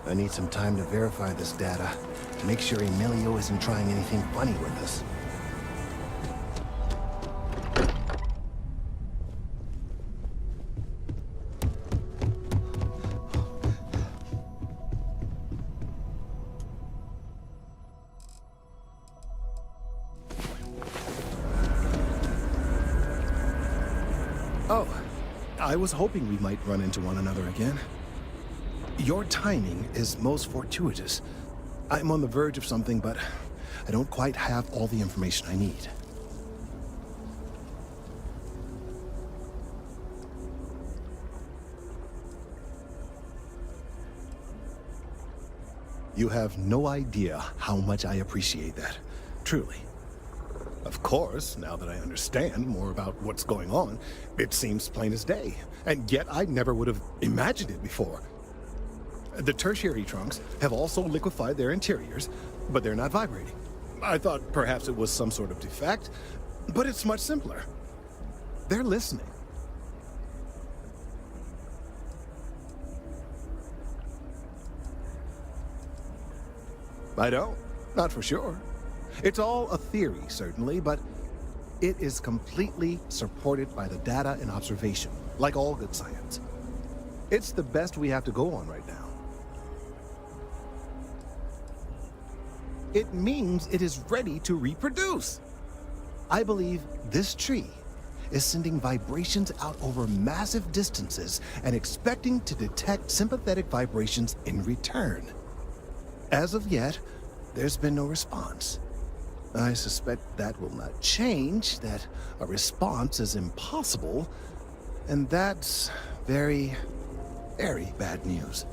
I need some time to verify this data. Make sure Emilio isn't trying anything funny with us. Oh, I was hoping we might run into one another again. Your timing is most fortuitous. I'm on the verge of something, but I don't quite have all the information I need. You have no idea how much I appreciate that. Truly. Of course, now that I understand more about what's going on, it seems plain as day. And yet I never would have imagined it before. The tertiary trunks have also liquefied their interiors, but they're not vibrating. I thought perhaps it was some sort of defect, but it's much simpler. They're listening. I don't. Not for sure. It's all a theory, certainly, but it is completely supported by the data and observation, like all good science. It's the best we have to go on right now. It means it is ready to reproduce. I believe this tree is sending vibrations out over massive distances and expecting to detect sympathetic vibrations in return. As of yet, there's been no response. I suspect that will not change, that a response is impossible, and that's very, very bad news.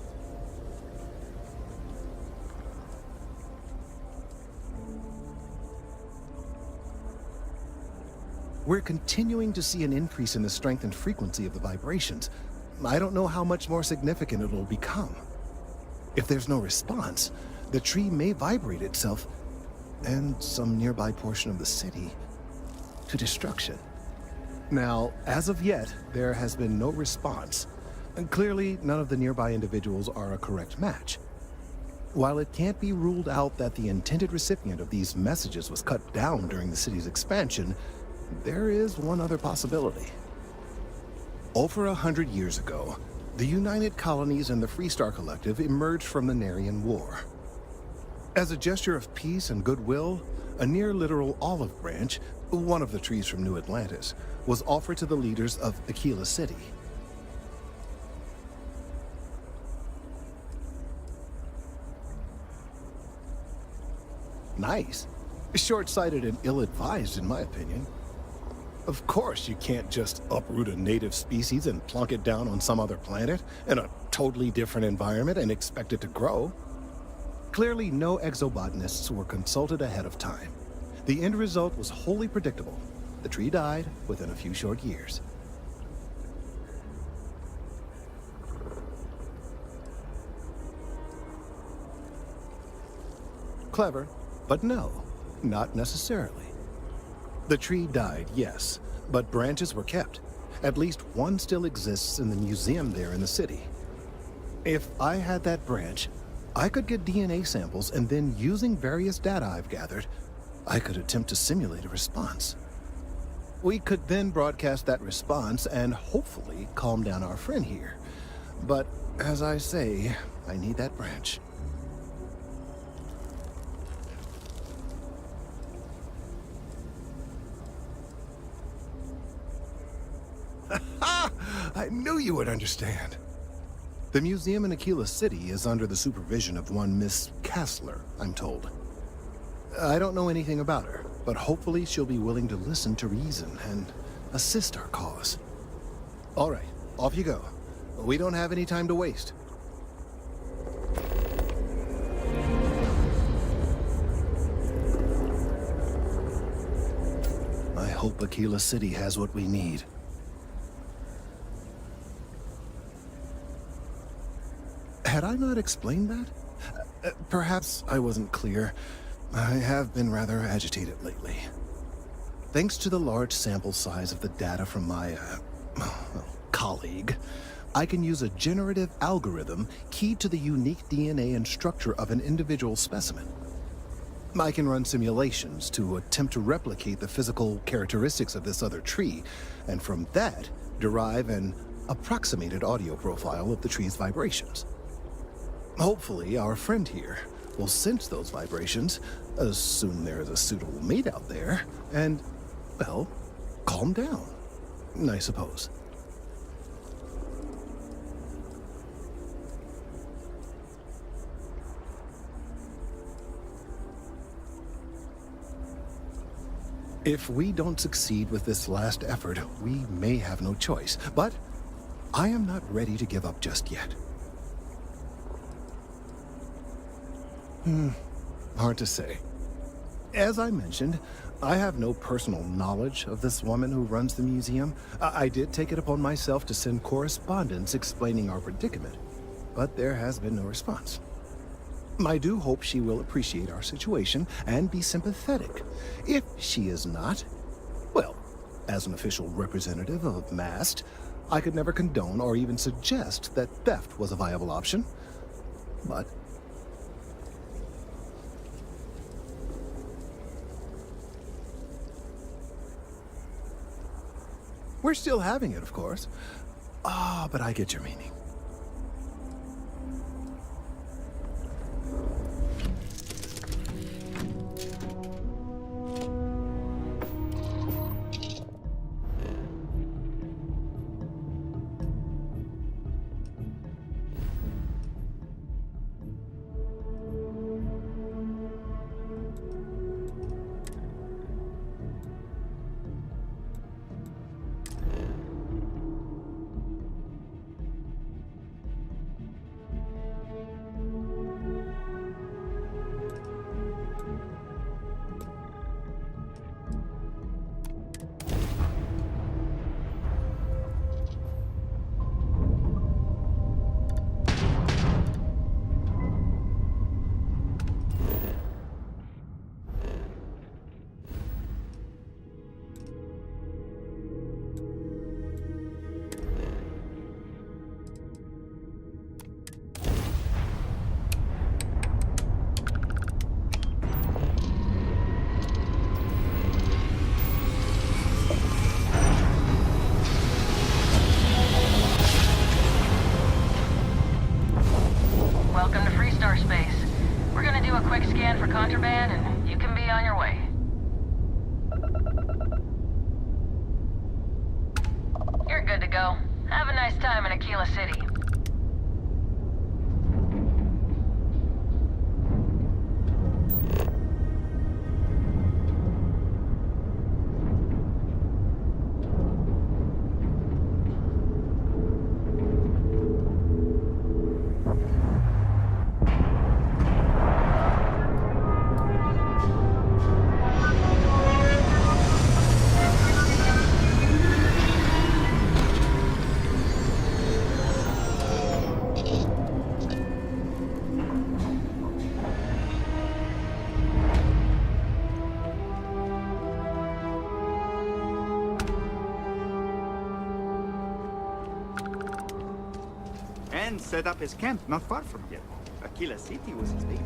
We're continuing to see an increase in the strength and frequency of the vibrations. I don't know how much more significant it'll become. If there's no response, the tree may vibrate itself and some nearby portion of the city to destruction. Now, as of yet, there has been no response, and clearly none of the nearby individuals are a correct match. While it can't be ruled out that the intended recipient of these messages was cut down during the city's expansion, there is one other possibility. Over 100 years ago, the United Colonies and the Freestar Collective emerged from the Narian War. As a gesture of peace and goodwill, a near-literal olive branch, one of the trees from New Atlantis, was offered to the leaders of Akila City. Nice. Short-sighted and ill-advised, in my opinion. Of course, you can't just uproot a native species and plunk it down on some other planet in a totally different environment and expect it to grow. Clearly, no exobotanists were consulted ahead of time. The end result was wholly predictable. The tree died within a few short years. Clever, but no, not necessarily. The tree died, yes, but branches were kept. At least one still exists in the museum there in the city. If I had that branch, I could get DNA samples, and then using various data I've gathered, I could attempt to simulate a response. We could then broadcast that response and hopefully calm down our friend here. But as I say, I need that branch. I knew you would understand. The museum in Akila City is under the supervision of one Miss Kessler, I'm told. I don't know anything about her, but hopefully she'll be willing to listen to reason and assist our cause. All right, off you go. We don't have any time to waste. I hope Akila City has what we need. Had I not explained that? Perhaps I wasn't clear. I have been rather agitated lately. Thanks to the large sample size of the data from my, colleague, I can use a generative algorithm keyed to the unique DNA and structure of an individual specimen. I can run simulations to attempt to replicate the physical characteristics of this other tree, and from that, derive an approximated audio profile of the tree's vibrations. Hopefully, our friend here will sense those vibrations, assume there is a suitable mate out there, and, well, calm down, I suppose. If we don't succeed with this last effort, we may have no choice, but I am not ready to give up just yet. Hard to say. As I mentioned, I have no personal knowledge of this woman who runs the museum. I did take it upon myself to send correspondence explaining our predicament, but there has been no response. I do hope she will appreciate our situation and be sympathetic. If she is not, well, as an official representative of MAST, I could never condone or even suggest that theft was a viable option. But we're still having it, of course. But I get your meaning. Contraband, and you can be on your way. You're good to go. Have a nice time in Akila City. And set up his camp not far from here. Akila City was his baby.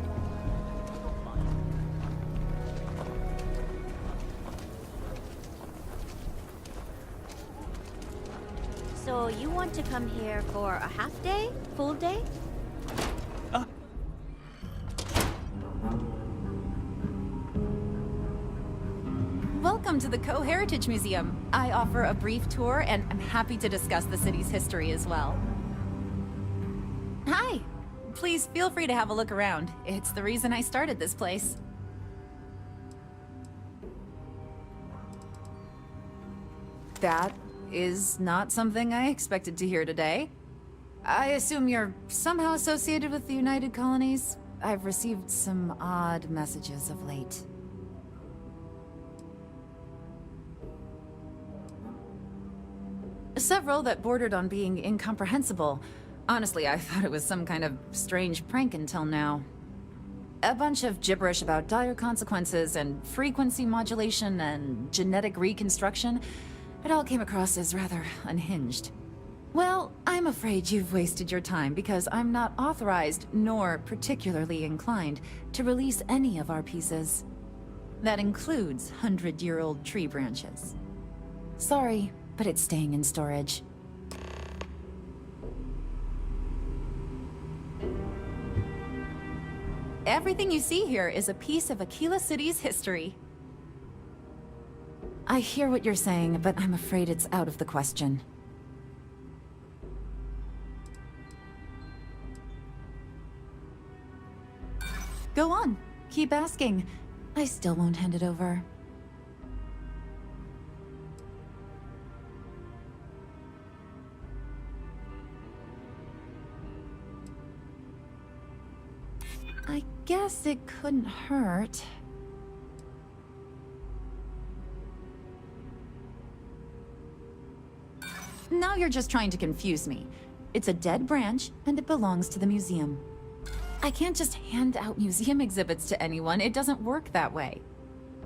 So you want to come here for a half day? Full day? Welcome to the Co-Heritage Museum. I offer a brief tour, and I'm happy to discuss the city's history as well. Hi! Please feel free to have a look around. It's the reason I started this place. That is not something I expected to hear today. I assume you're somehow associated with the United Colonies? I've received some odd messages of late. Several that bordered on being incomprehensible. Honestly, I thought it was some kind of strange prank until now. A bunch of gibberish about dire consequences and frequency modulation and genetic reconstruction. It all came across as rather unhinged. Well, I'm afraid you've wasted your time because I'm not authorized nor particularly inclined to release any of our pieces. That includes 100-year-old tree branches. Sorry, but it's staying in storage. Everything you see here is a piece of Akila City's history. I hear what you're saying, but I'm afraid it's out of the question. Go on. Keep asking. I still won't hand it over. I guess it couldn't hurt. Now you're just trying to confuse me. It's a dead branch, and it belongs to the museum. I can't just hand out museum exhibits to anyone. It doesn't work that way.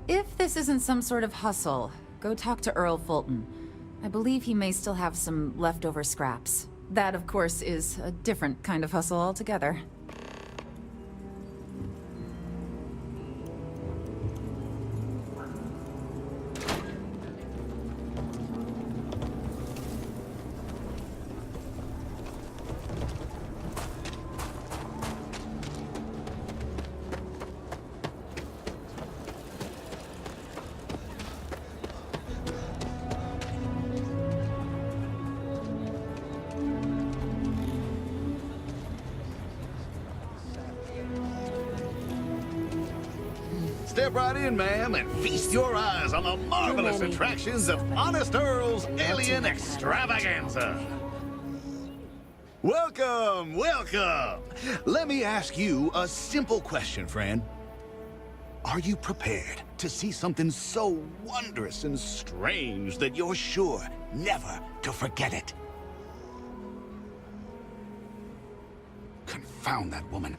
If this isn't some sort of hustle, go talk to Ear Fulton. I believe he may still have some leftover scraps. That, of course, is a different kind of hustle altogether. Step right in, ma'am, and feast your eyes on the marvelous attractions of Honest Earl's Alien Extravaganza. Welcome, welcome. Let me ask you a simple question, friend. Are you prepared to see something so wondrous and strange that you're sure never to forget it? Confound that woman.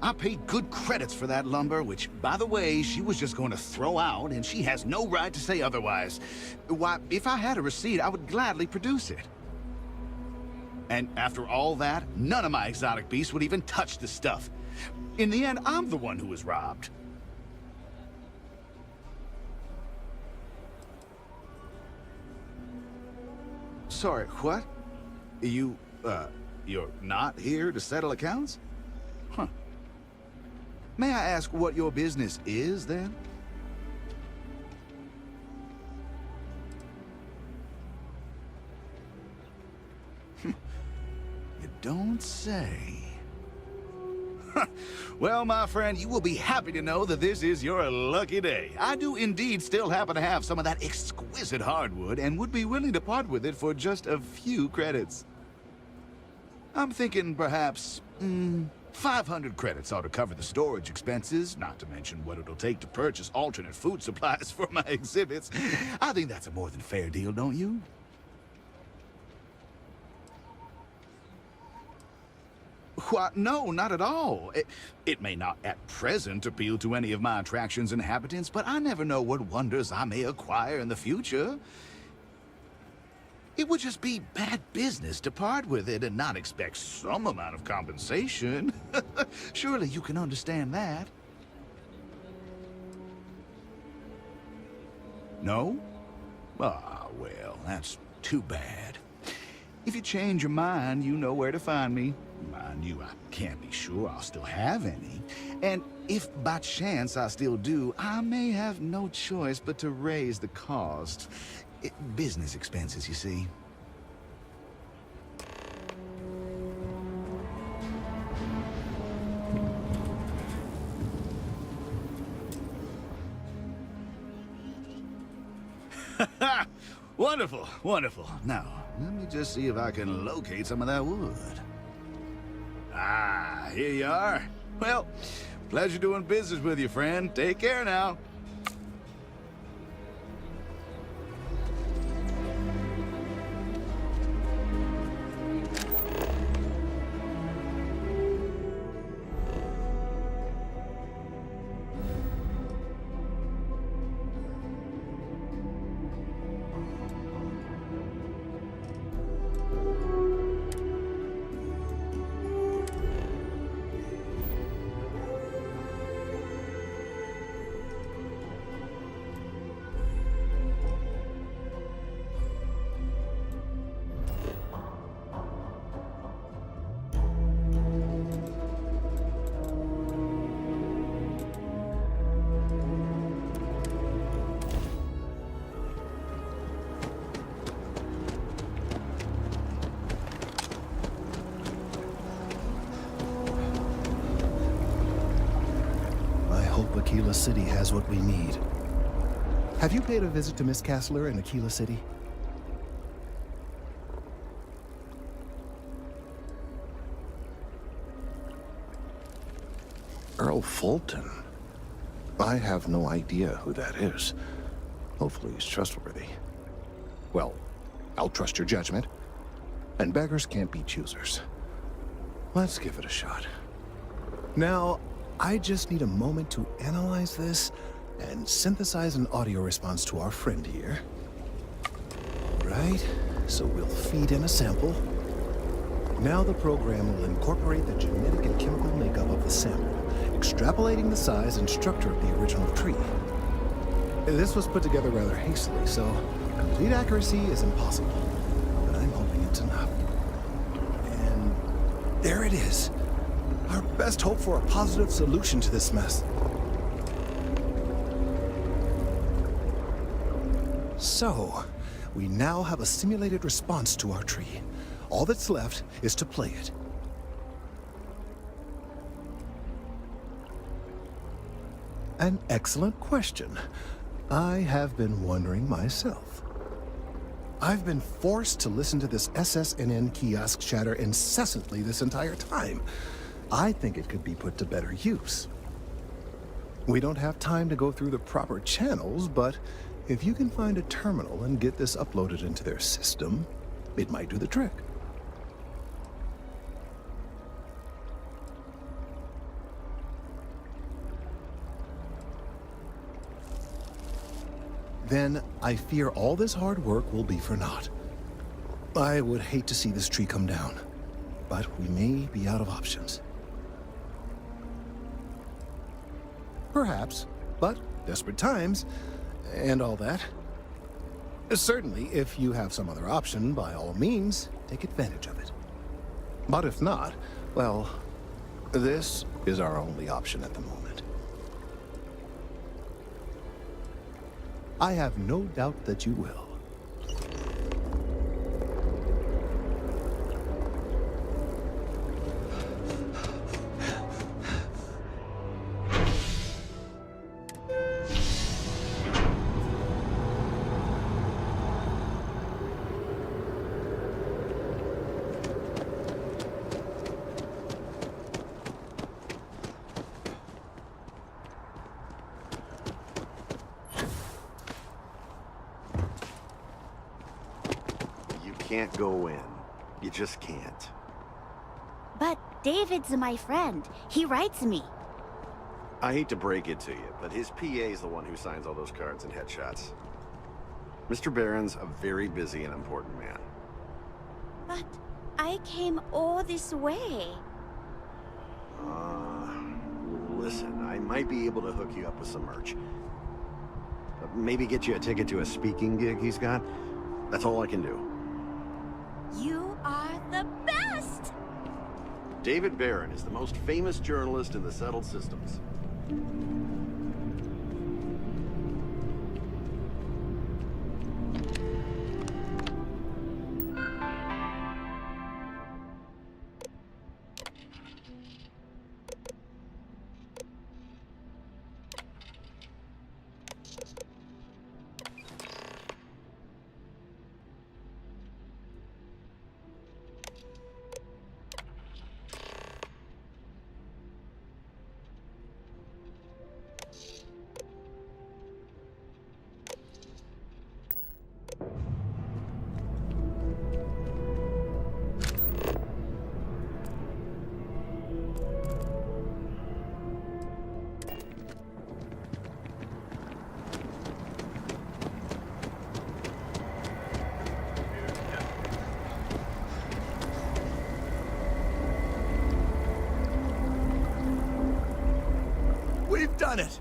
I paid good credits for that lumber, which, by the way, she was just going to throw out, and she has no right to say otherwise. Why, if I had a receipt, I would gladly produce it. And after all that, none of my exotic beasts would even touch the stuff. In the end, I'm the one who was robbed. Sorry, what? You're not here to settle accounts? Huh. May I ask what your business is, then? You don't say. Well, my friend, you will be happy to know that this is your lucky day. I do indeed still happen to have some of that exquisite hardwood and would be willing to part with it for just a few credits. I'm thinking perhaps, 500 credits ought to cover the storage expenses, not to mention what it'll take to purchase alternate food supplies for my exhibits. I think that's a more than fair deal, don't you? What? No, not at all. It may not at present appeal to any of my attraction's inhabitants, but I never know what wonders I may acquire in the future. It would just be bad business to part with it and not expect some amount of compensation. Surely you can understand that. No? Ah, well, that's too bad. If you change your mind, you know where to find me. Mind you, I can't be sure I'll still have any. And if by chance I still do, I may have no choice but to raise the cost. Business expenses, you see. Wonderful, wonderful. Now, let me just see if I can locate some of that wood. Ah, here you are. Well, pleasure doing business with you, friend. Take care now. Akila City has what we need. Have you paid a visit to Miss Castler in Akila City? Earl Fulton? I have no idea who that is. Hopefully he's trustworthy. Well, I'll trust your judgment. And beggars can't be choosers. Let's give it a shot. Now, I just need a moment to analyze this and synthesize an audio response to our friend here. Right, so we'll feed in a sample. Now the program will incorporate the genetic and chemical makeup of the sample, extrapolating the size and structure of the original tree. This was put together rather hastily, so complete accuracy is impossible. But I'm hoping it's enough. And there it is. Our best hope for a positive solution to this mess. So, we now have a simulated response to our tree. All that's left is to play it. An excellent question. I have been wondering myself. I've been forced to listen to this SSNN kiosk chatter incessantly this entire time. I think it could be put to better use. We don't have time to go through the proper channels, but if you can find a terminal and get this uploaded into their system, it might do the trick. Then I fear all this hard work will be for naught. I would hate to see this tree come down, but we may be out of options. Perhaps, but desperate times, and all that. Certainly, if you have some other option, by all means, take advantage of it. But if not, well, this is our only option at the moment. I have no doubt that you will. Can't go in. You just can't. But David's my friend. He writes me. I hate to break it to you, but his PA is the one who signs all those cards and headshots. Mr. Barron's a very busy and important man. But I came all this way. Listen, I might be able to hook you up with some merch. Maybe get you a ticket to a speaking gig he's got. That's all I can do. You are the best! David Barron is the most famous journalist in the settled systems. We've done it!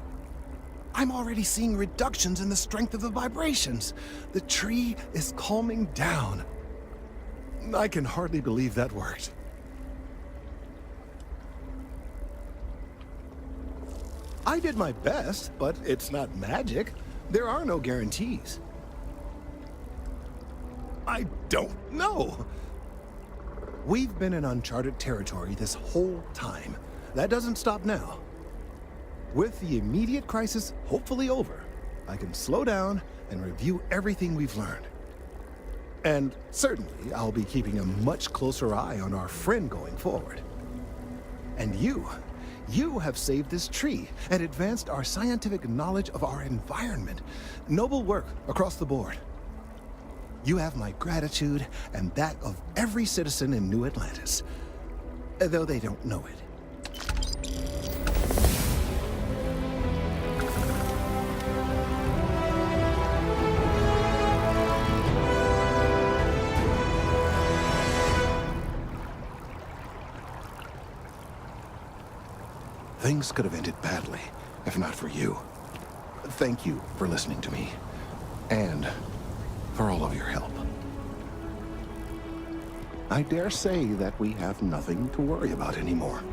I'm already seeing reductions in the strength of the vibrations. The tree is calming down. I can hardly believe that worked. I did my best, but it's not magic. There are no guarantees. I don't know. We've been in uncharted territory this whole time. That doesn't stop now. With the immediate crisis hopefully over, I can slow down and review everything we've learned. And certainly, I'll be keeping a much closer eye on our friend going forward. And you have saved this tree and advanced our scientific knowledge of our environment. Noble work across the board. You have my gratitude and that of every citizen in New Atlantis, though they don't know it. Things could have ended badly, if not for you. Thank you for listening to me, and for all of your help. I dare say that we have nothing to worry about anymore.